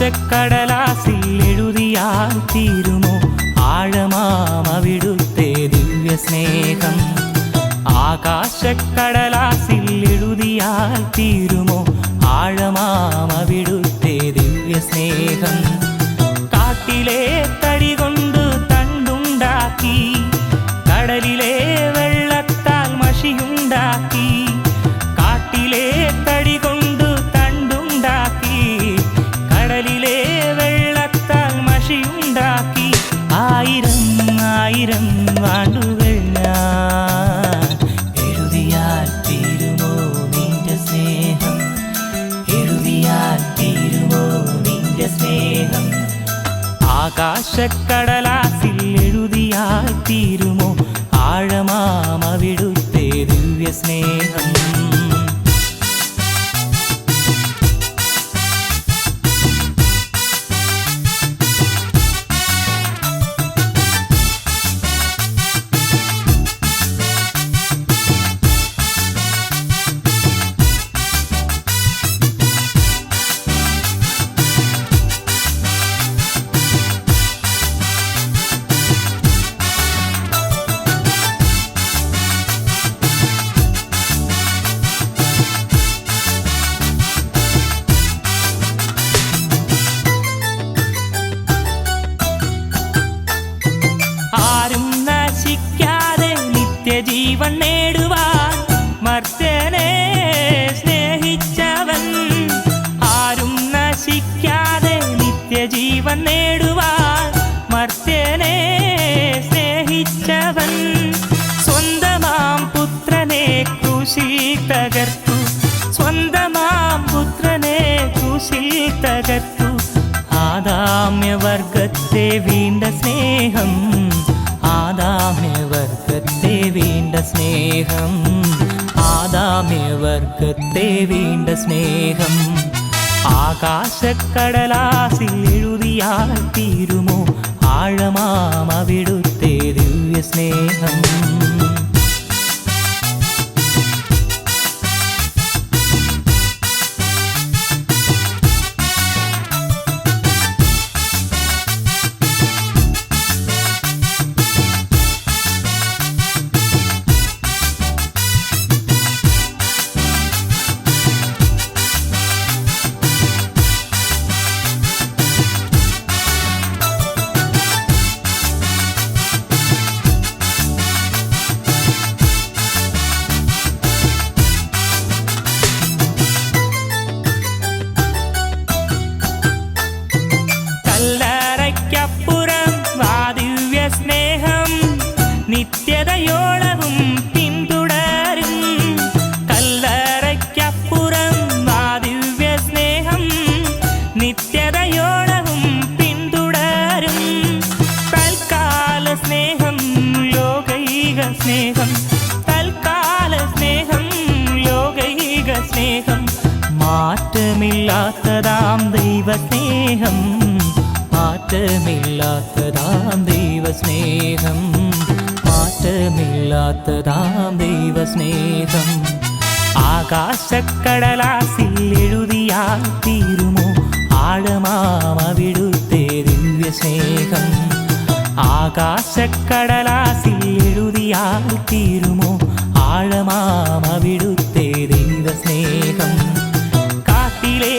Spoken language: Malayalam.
ആകാശക്കടലാസിൽ എഴുതിയാൽ തീരുമോ ആഴമാമവിടുത്തെ ദിവ്യ സ്നേഹം? ആകാശക്കടലാസിൽ എഴുതിയാൽ തീരുമോ ആഴമാമവിടുത്തെ ദിവ്യ സ്നേഹം? കാട്ടിലെ തടി കൊണ്ട് തണ്ടുണ്ടാക്കി, കടലിലെ വെള്ളത്താൽ മഷിയുണ്ടാക്കി. കാട്ടിലെ തടി കൊണ്ട് തണ്ടുണ്ടാക്കി, കടലിലെ വെള്ളത്താൽ മഷിയുണ്ടാക്കി. ആയിരം ആയിരം ആണ്ടുകൾ ഞാൻ എഴുതിയാൽ തീരുമോ നിന്റെ സ്നേഹം? എഴുതിയാൽ തീരുമോ നിന്റെ സ്നേഹം? ആകാശക്കടലാസിൽ എഴുതിയാൽ തീരുമോ ആഴമാമവിടുത്തെ ദിവ്യ സ്നേഹം? ജീവൻ നേടുവാൻ മർത്യനെ സ്നേഹിച്ചവൻ. ആരും നശിക്കാതെ നിത്യജീവൻ നേടുവാൻ മർത്യനെ സ്നേഹിച്ചവൻ. സ്വന്തമാം പുത്രനെ ക്രൂശിൽ തകർത്തു, സ്വന്തമാം പുത്രനെ ക്രൂശിൽ തകർത്തു. ആദാമ്യവർഗത്തെ വീണ്ട സ്നേഹം, ആദാമ്യവർഗത്തെ വീണ്ട സ്നേഹം, ആദാമ്യവർഗത്തെ വീണ്ട സ്നേഹം. ആകാശക്കടലാസിൽ എഴുതിയാൽ തീരുമോ ആഴമാമവിടുത്തെ ദിവ്യ സ്നേഹം? നിത്യതയോളവും പിന്തുടരും. കല്ലറയ്ക്കപ്പുറം ആ ദിവ്യ സ്നേഹം നിത്യതയോളവും പിന്തുടരും. തൽക്കാല സ്നേഹം ലോകൈക സ്നേഹം, തൽക്കാല സ്നേഹം ലോകൈക സ്നേഹം. മാറ്റമില്ലാത്തതാം ദൈവസ്നേഹം, മാറ്റമില്ലാത്തതാം ദൈവസ്നേഹം, മാറ്റമില്ലാത്തതാം ദൈവസ്നേഹം. ആകാശക്കടലാസിൽ എഴുതിയാൽ തീരുമോ ആഴമാമവിടുത്തെ ദിവ്യ സ്നേഹം? ആകാശക്കടലാസിൽ എഴുതിയാൽ തീരുമോ ആഴമാമവിടുത്തെ ദൈവസ്നേഹം? കാട്ടിലെ